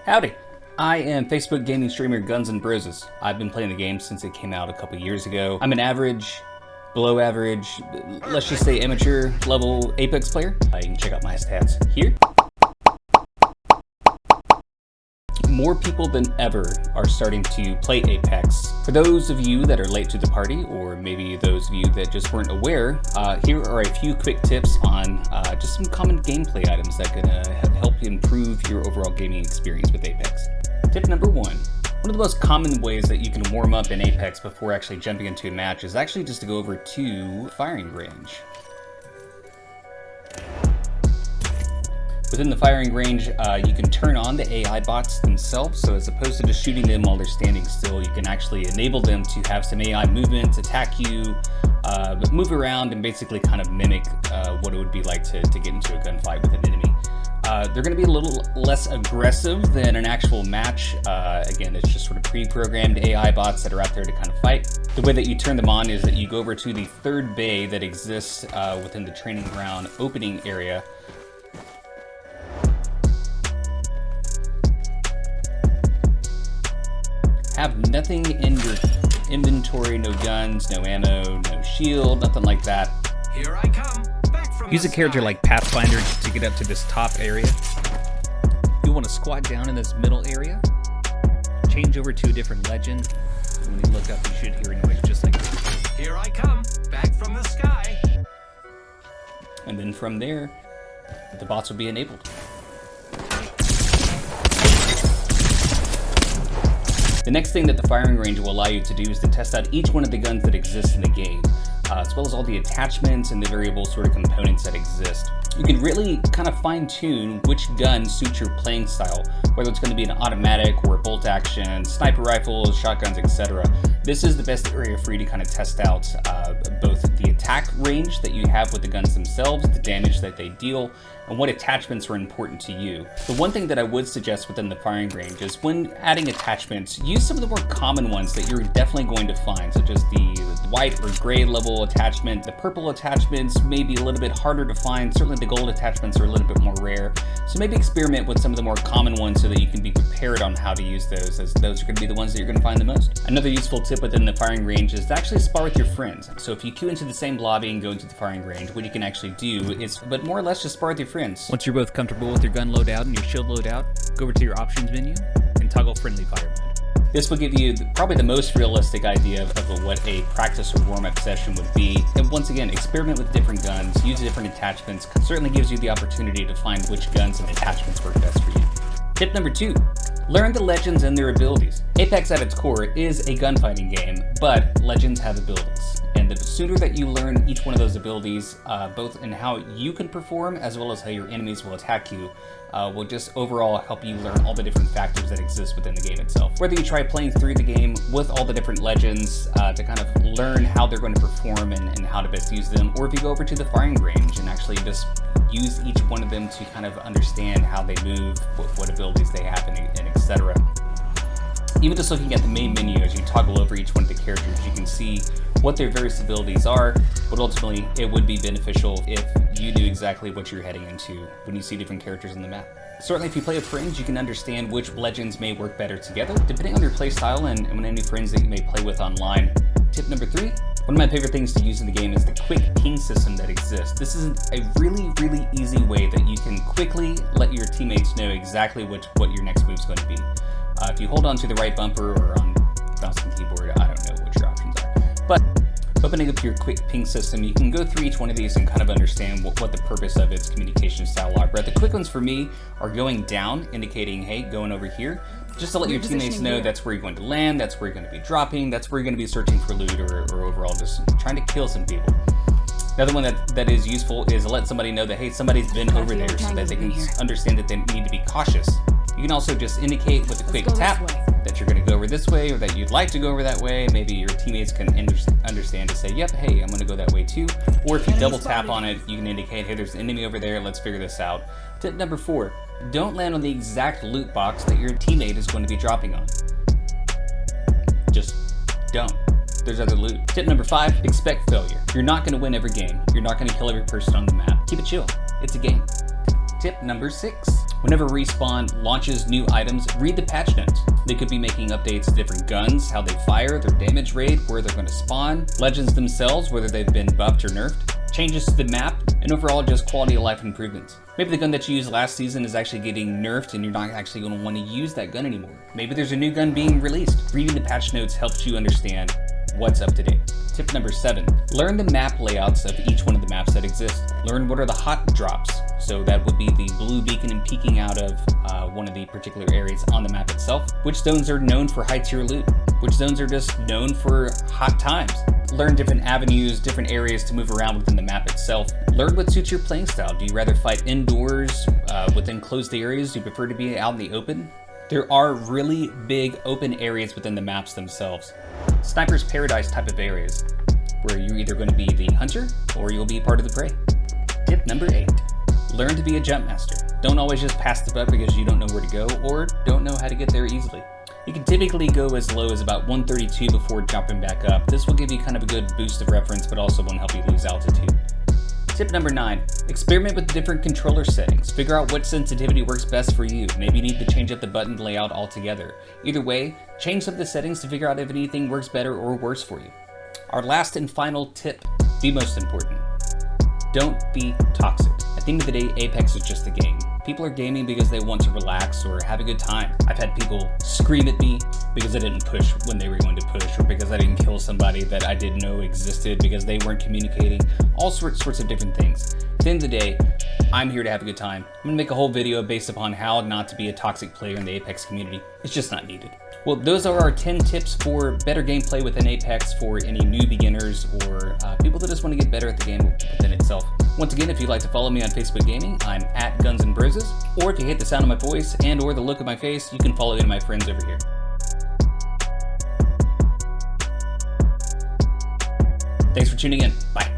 Howdy! I am Facebook gaming streamer Guns N' Broses. I've been playing the game since it came out a couple years ago. I'm an average, below average, let's just say amateur level Apex player. You can check out my stats here. More people than ever are starting to play Apex. For those of you that are late to the party, or maybe those of you that just weren't aware, here are a few quick tips on just some common gameplay items that can help improve your overall gaming experience with Apex. Tip number one of the most common ways that you can warm up in Apex before actually jumping into a match is actually just to go over to firing range. Within the firing range, you can turn on the AI bots themselves, so as opposed to just shooting them while they're standing still, you can actually enable them to have some AI movements, attack you, move around, and basically kind of mimic what it would be like to get into a gunfight with an enemy. They're going to be a little less aggressive than an actual match. Again, it's just sort of pre-programmed AI bots that are out there to kind of fight. The way that you turn them on is that you go over to the third bay that exists within the training ground opening area. Have nothing in your inventory, no guns, no ammo, no shield, nothing like that. Here I come, back from Use a character like Pathfinder to get up to this top area. You'll want to squat down in this middle area, change over to a different legend. When you look up, you should hear a noise just like this. Here I come, back from the sky. And then from there, the bots will be enabled. The next thing that the firing range will allow you to do is to test out each one of the guns that exist in the game, as well as all the attachments and the variable sort of components that exist. You can really kind of fine-tune which gun suits your playing style, whether it's going to be an automatic or a bolt action, sniper rifles, shotguns, etc. This is the best area for you to kind of test out both the attack range that you have with the guns themselves, the damage that they deal, and what attachments are important to you. The one thing that I would suggest within the firing range is when adding attachments, use some of the more common ones that you're definitely going to find, such as the white or gray level attachment. The purple attachments may be a little bit harder to find. Certainly the gold attachments are a little bit more rare. So maybe experiment with some of the more common ones so that you can be prepared on how to use those, as those are going to be the ones that you're going to find the most. Another useful tip within the firing range is to actually spar with your friends. So if you queue into the same lobby and go into the firing range, what you can actually do is, but more or less, just spar with your friends. Once you're both comfortable with your gun loadout and your shield loadout, go over to your options menu and toggle friendly fire mode. This will give you probably the most realistic idea of what a practice or warm-up session would be. And once again, experiment with different guns, use different attachments. Certainly gives you the opportunity to find which guns and attachments work best for you. Tip number 2, learn the legends and their abilities. Apex at its core is a gunfighting game, but legends have abilities. And the sooner that you learn each one of those abilities, both in how you can perform as well as how your enemies will attack you, will just overall help you learn all the different factors that exist within the game itself. Whether you try playing through the game with all the different legends to kind of learn how they're going to perform and how to best use them, or if you go over to the firing range and actually just use each one of them to kind of understand how they move, what abilities they have, and etc. Even just looking at the main menu as you toggle over each one of the characters, you can see what their various abilities are, but ultimately it would be beneficial if you knew exactly what you're heading into when you see different characters in the map. Certainly if you play with friends, you can understand which legends may work better together, depending on your playstyle and any friends that you may play with online. Tip number 3, one of my favorite things to use in the game is the quick ping system that exists. This is a really easy way that you can quickly let your teammates know exactly what your next move is going to be. If you hold on to the right bumper or on mouse and keyboard, I don't know what your options are. But opening up your quick ping system, you can go through each one of these and kind of understand what the purpose of its communication style are. But the quick ones for me are going down, indicating, hey, going over here, just to let your teammates know that's where you're going to land, that's where you're going to be dropping, that's where you're going to be searching for loot or overall just trying to kill some people. Another one that is useful is to let somebody know that, hey, somebody's been over there so that they can understand that they need to be cautious. You can also just indicate with a quick tap that you're going to go over this way or that you'd like to go over that way. Maybe your teammates can understand to say, yep, hey, I'm going to go that way too. Or if you double tap on it, you can indicate, hey, there's an enemy over there, let's figure this out. Tip number 4, don't land on the exact loot box that your teammate is going to be dropping on. Just don't. There's other loot. Tip number 5, expect failure. You're not going to win every game. You're not going to kill every person on the map. Keep it chill. It's a game. Tip number 6. Whenever Respawn launches new items, read the patch notes. They could be making updates to different guns, how they fire, their damage rate, where they're going to spawn, legends themselves, whether they've been buffed or nerfed, changes to the map, and overall just quality of life improvements. Maybe the gun that you used last season is actually getting nerfed and you're not actually going to want to use that gun anymore. Maybe there's a new gun being released. Reading the patch notes helps you understand what's up to date. Tip number 7. Learn the map layouts of each one of the maps that exist. Learn what are the hot drops. So that would be the blue beacon and peeking out of one of the particular areas on the map itself. Which zones are known for high tier loot? Which zones are just known for hot times? Learn different avenues, different areas to move around within the map itself. Learn what suits your playing style. Do you rather fight indoors, within closed areas? Do you prefer to be out in the open? There are really big open areas within the maps themselves. Sniper's Paradise type of areas, where you're either going to be the hunter or you'll be part of the prey. Tip number 8. Learn to be a Jumpmaster. Don't always just pass the butt because you don't know where to go or don't know how to get there easily. You can typically go as low as about 132 before jumping back up. This will give you kind of a good boost of reference, but also won't help you lose altitude. Tip number 9. Experiment with different controller settings. Figure out what sensitivity works best for you. Maybe you need to change up the button layout altogether. Either way, change some of the settings to figure out if anything works better or worse for you. Our last and final tip, the most important. Don't be toxic. At the end of the day, Apex is just a game. People are gaming because they want to relax or have a good time. I've had people scream at me because I didn't push when they were going to push, or because I didn't kill somebody that I didn't know existed because they weren't communicating, all sorts of different things. At the end of the day, I'm here to have a good time. I'm gonna make a whole video based upon how not to be a toxic player in the Apex community. It's just not needed. Well, those are our 10 tips for better gameplay within Apex for any new beginners or people that just want to get better at the game within itself. Once again, if you'd like to follow me on Facebook Gaming, I'm at Guns and Bruises. Or if you hate the sound of my voice and or the look of my face, you can follow any of my friends over here. Thanks for tuning in. Bye.